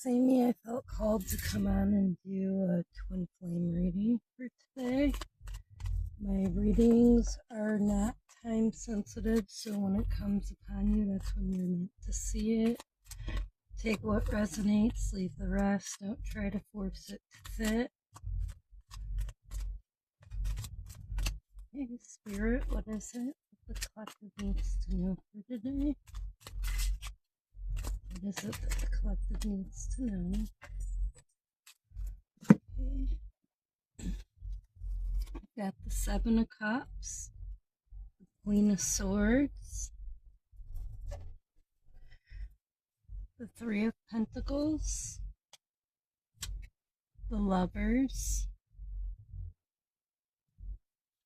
it's Amy. I felt called to come on and do a twin flame reading for today. My readings are not time sensitive, so when it comes upon you, that's when you're meant to see it. Take what resonates, leave the rest. Don't try to force it to fit. Hey, Spirit, what is it that the collective needs to know for today? What is it that the collective needs to know? Okay. Got the Seven of Cups, the Queen of Swords, the Three of Pentacles, the Lovers,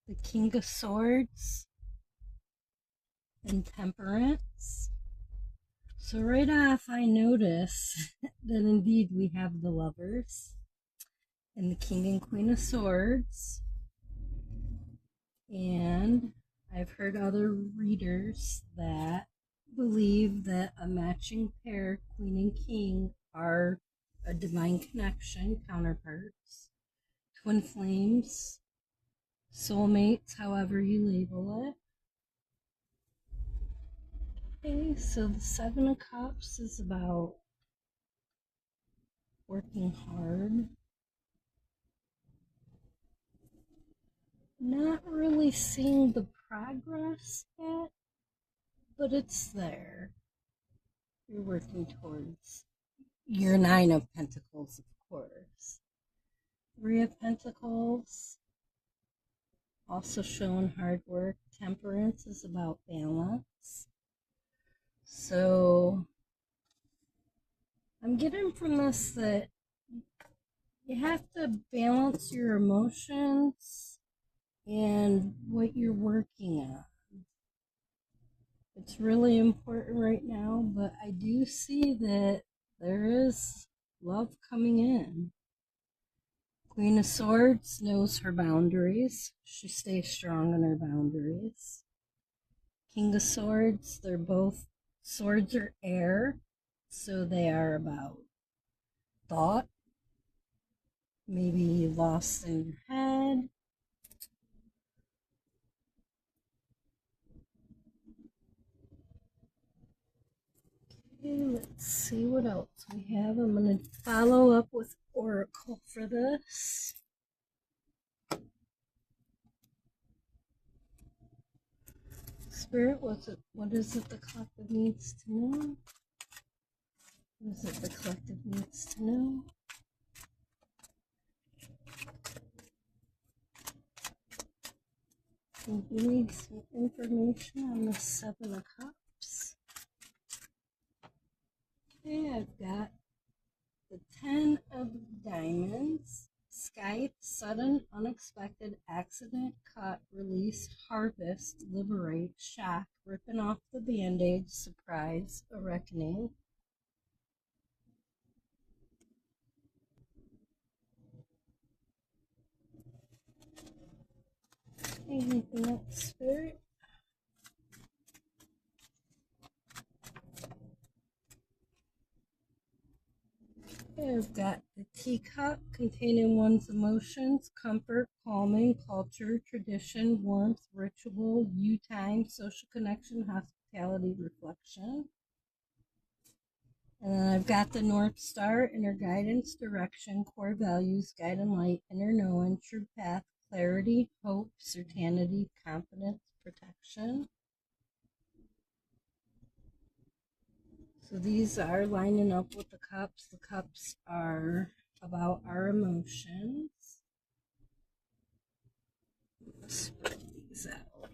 the King of Swords, and Temperance. So right off I notice that indeed we have the Lovers and the King and Queen of Swords. And I've heard other readers that believe that a matching pair, Queen and King, are a divine connection, counterparts, twin flames, soulmates, however you label it. Okay, so the Seven of Cups is about working hard, not really seeing the progress yet, but it's there. You're working towards your Nine of Pentacles, of course. Three of Pentacles, also showing hard work. Temperance is about balance. So I'm getting from this that you have to balance your emotions and what you're working on. It's really important right now, but I do see that there is love coming in. Queen of Swords knows her boundaries. She stays strong in her boundaries. King of Swords, they're both, swords are air, so they are about thought, maybe lost in your head. Okay, let's see what else we have. I'm going to follow up with Oracle for this. Spirit, what is it the collective needs to know? What is it the collective needs to know? Can you give me some information on the Seven of Cups? Okay, I've got the Ten of Diamonds. Skype, sudden, unexpected, accident, cut, release, harvest, liberate, shock, ripping off the band-aid, surprise, a reckoning. Anything else, Spirit? I've got the teacup containing one's emotions, comfort, calming, culture, tradition, warmth, ritual, you time, social connection, hospitality, reflection. And then I've got the North Star, inner guidance, direction, core values, guide and light, inner knowing, true path, clarity, hope, certainty, confidence, protection. So these are lining up with the cups. The cups are about our emotions. Let's spread these out.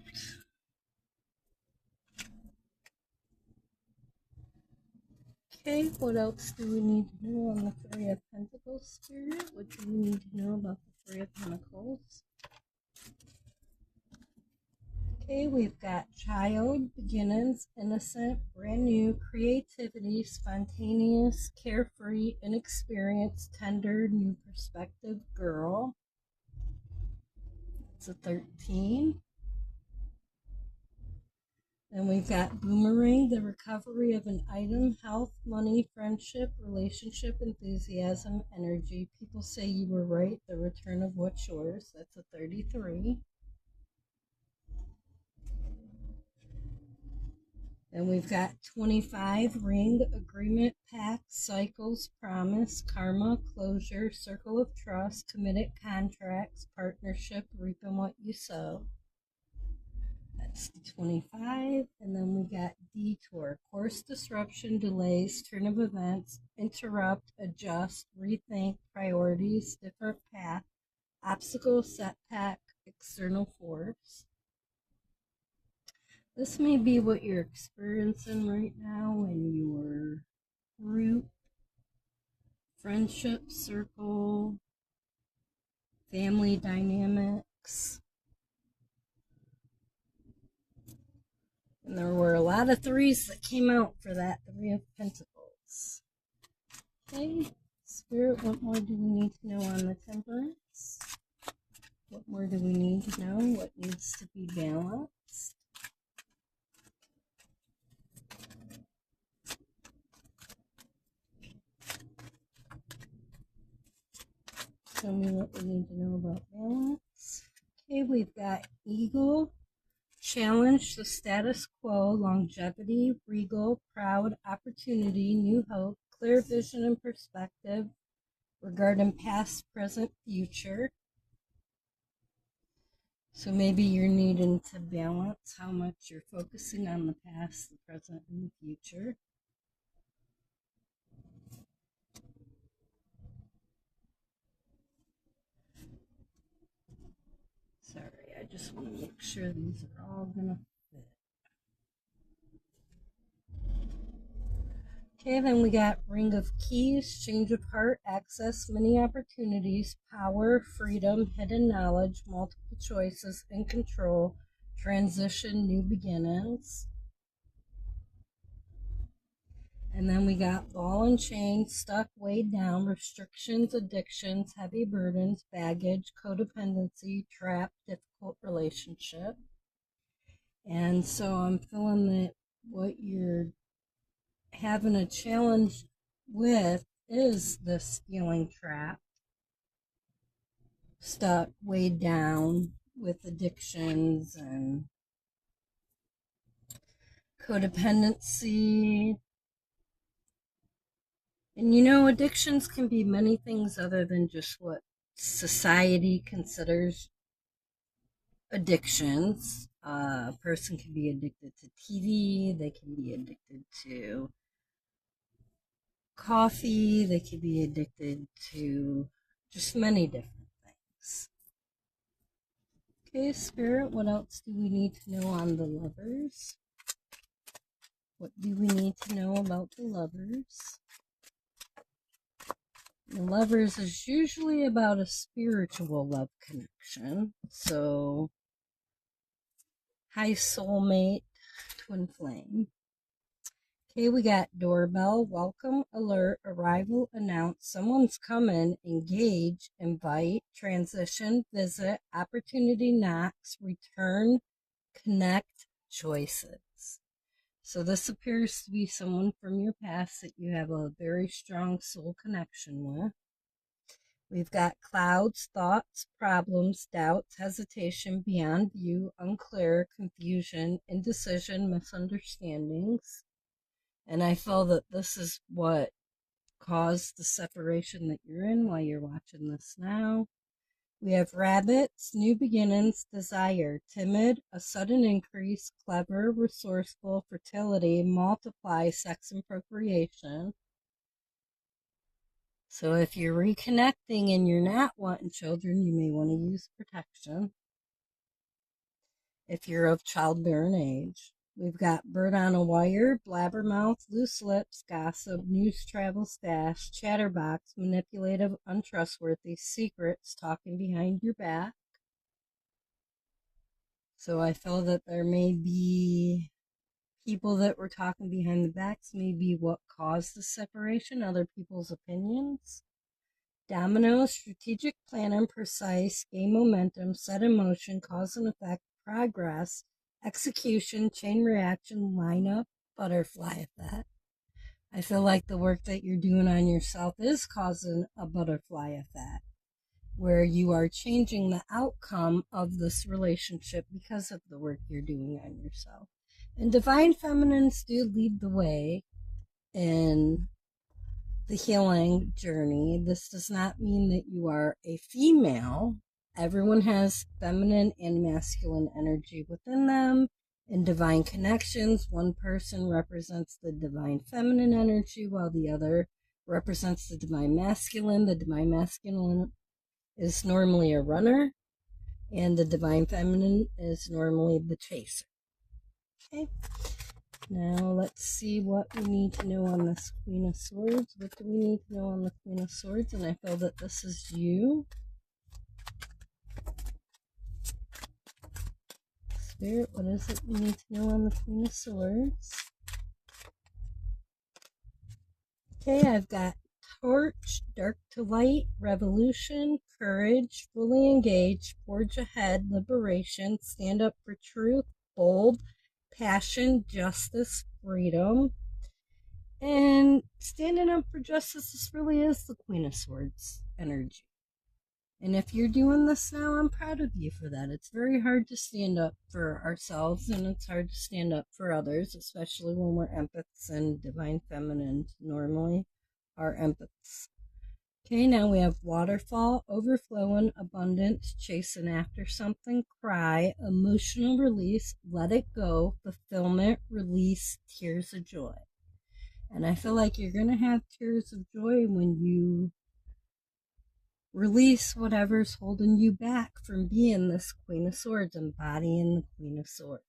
Okay, what else do we need to know on the Three of Pentacles, Spirit? What do we need to know about the Three of Pentacles? Okay, we've got child, beginnings, innocent, brand new, creativity, spontaneous, carefree, inexperienced, tender, new perspective, girl. It's a 13. Then we've got boomerang, the recovery of an item, health, money, friendship, relationship, enthusiasm, energy. People say you were right, the return of what's yours. That's a 33. Then we've got 25, ring, agreement, pact, cycles, promise, karma, closure, circle of trust, committed contracts, partnership, reaping what you sow. That's the 25. And then we got detour, course disruption, delays, turn of events, interrupt, adjust, rethink, priorities, different path, obstacle, setback, external force. This may be what you're experiencing right now in your group, friendship circle, family dynamics. And there were a lot of threes that came out for that Three of Pentacles. Okay, Spirit, what more do we need to know on the Temperance? What more do we need to know? What needs to be balanced? Tell me what we need to know about balance. Okay, we've got Eagle, challenge the status quo, longevity, regal, proud, opportunity, new hope, clear vision and perspective regarding past, present, future. So maybe you're needing to balance how much you're focusing on the past, the present, and the future. Sorry, I just want to make sure these are all going to fit. Okay, then we got Ring of Keys, change of heart, access, many opportunities, power, freedom, hidden knowledge, multiple choices, and control, transition, new beginnings. And then we got Ball and Chain, stuck, weighed down, restrictions, addictions, heavy burdens, baggage, codependency, trap, difficult relationship. And so I'm feeling that what you're having a challenge with is this feeling trapped, stuck, weighed down with addictions and codependency. And you know, addictions can be many things other than just what society considers addictions. A person can be addicted to TV, they can be addicted to coffee, they can be addicted to just many different things. Okay, Spirit, what else do we need to know on the Lovers? What do we need to know about the Lovers? The Lovers is usually about a spiritual love connection. So, high soulmate, twin flame. Okay, we got doorbell, welcome, alert, arrival, announce, someone's coming, engage, invite, transition, visit, opportunity knocks, return, connect, choices. So this appears to be someone from your past that you have a very strong soul connection with. We've got clouds, thoughts, problems, doubts, hesitation, beyond view, unclear, confusion, indecision, misunderstandings. And I feel that this is what caused the separation that you're in while you're watching this now. We have rabbits, new beginnings, desire, timid, a sudden increase, clever, resourceful, fertility, multiply, sex and procreation. So if you're reconnecting and you're not wanting children, you may want to use protection. If you're of childbearing age. We've got bird on a wire, blabbermouth, loose lips, gossip, news travel stash, chatterbox, manipulative, untrustworthy, secrets, talking behind your back. So I feel that there may be people that were talking behind the backs, may be what caused the separation, other people's opinions. Domino, strategic plan and precise, gain momentum, set in motion, cause and effect, progress, execution, chain reaction, lineup, butterfly effect. I feel like the work that you're doing on yourself is causing a butterfly effect, where you are changing the outcome of this relationship because of the work you're doing on yourself. And divine feminines do lead the way in the healing journey. This does not mean that you are a female. Everyone has feminine and masculine energy within them. In divine connections, one person represents the divine feminine energy while the other represents the divine masculine. The divine masculine is normally a runner, and the divine feminine is normally the chaser. Okay, now let's see what we need to know on this Queen of Swords. What do we need to know on the Queen of Swords? And I feel that this is you. Spirit, what is it we need to know on the Queen of Swords? Okay, I've got Torch, Dark to Light, Revolution, Courage, Fully Engaged, Forge Ahead, Liberation, Stand Up for Truth, Bold, Passion, Justice, Freedom. And standing up for justice, this really is the Queen of Swords energy. And if you're doing this now, I'm proud of you for that. It's very hard to stand up for ourselves, and it's hard to stand up for others, especially when we're empaths, and divine feminine normally are empaths. Okay, now we have waterfall, overflowing, abundance, chasing after something, cry, emotional release, let it go, fulfillment, release, tears of joy. And I feel like you're going to have tears of joy when you release whatever's holding you back from being this Queen of Swords, embodying the Queen of Swords.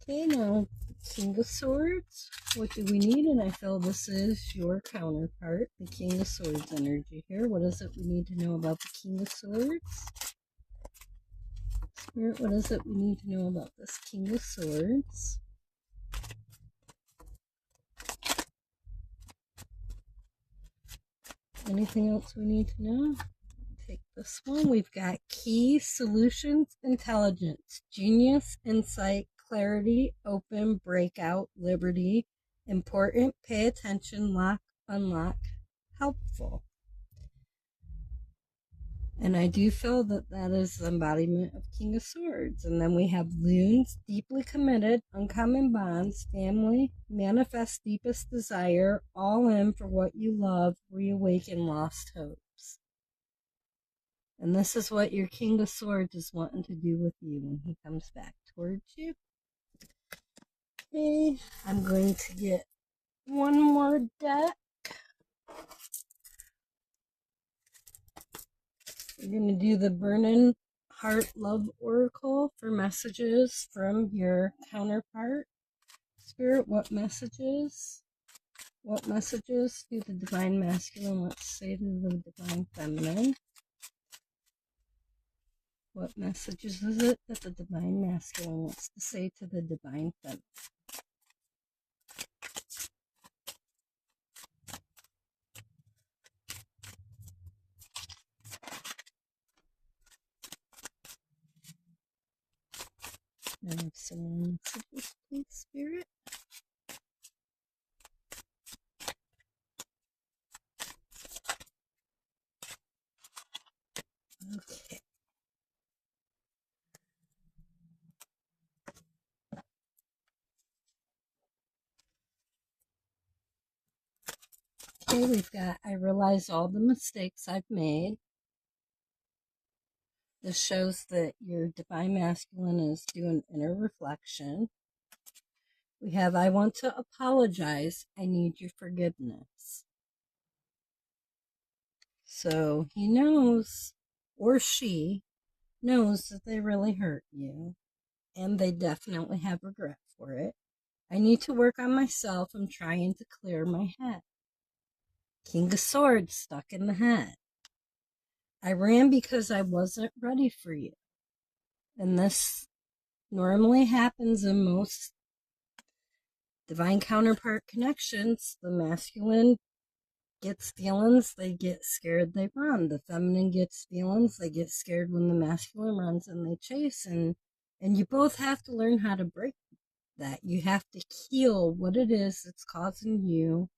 Okay, now, King of Swords. What do we need? And I feel this is your counterpart, the King of Swords energy here. What is it we need to know about the King of Swords? Spirit, what is it we need to know about this King of Swords? Anything else we need to know? Take this one. We've got key, solutions, intelligence, genius, insight, clarity, open, breakout, liberty, important, pay attention, lock, unlock, helpful. And I do feel that that is the embodiment of King of Swords. And then we have loons, deeply committed, uncommon bonds, family, manifest deepest desire, all in for what you love, reawaken lost hopes. And this is what your King of Swords is wanting to do with you when he comes back towards you. Okay, I'm going to get one more deck. We're going to do the Burning Heart Love Oracle for messages from your counterpart. Spirit, what messages do the Divine Masculine want to say to the Divine Feminine? What messages is it that the Divine Masculine wants to say to the Divine Feminine? I have some more messages, please, Spirit. Okay. Okay, we've got, I realize all the mistakes I've made. This shows that your Divine Masculine is doing inner reflection. We have, I want to apologize. I need your forgiveness. So he knows, or she knows, that they really hurt you. And they definitely have regret for it. I need to work on myself. I'm trying to clear my head. King of Swords stuck in the head. I ran because I wasn't ready for you. And this normally happens in most divine counterpart connections. The masculine gets feelings, they get scared, they run. The feminine gets feelings, they get scared when the masculine runs and they chase. And you both have to learn how to break that. You have to heal what it is that's causing you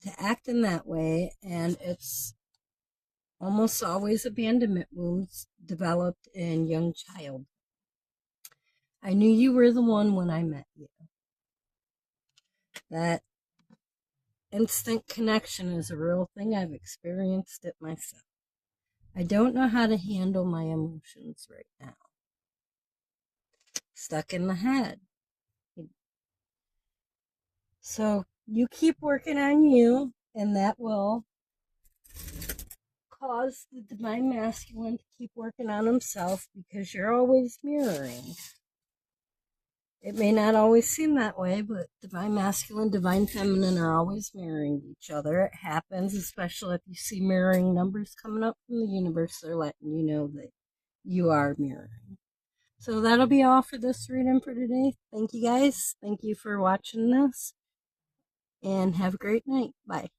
to act in that way. And it's almost always abandonment wounds developed in young child. I knew you were the one when I met you. That instant connection is a real thing. I've experienced it myself. I don't know how to handle my emotions right now. Stuck in the head. So you keep working on you, and that will cause the divine masculine to keep working on himself, because you're always mirroring. It may not always seem that way, but divine masculine, divine feminine are always mirroring each other. It happens, especially if you see mirroring numbers coming up from the universe. They're letting you know that you are mirroring. So that'll be all for this reading for today. Thank you guys. Thank you for watching this. And have a great night. Bye.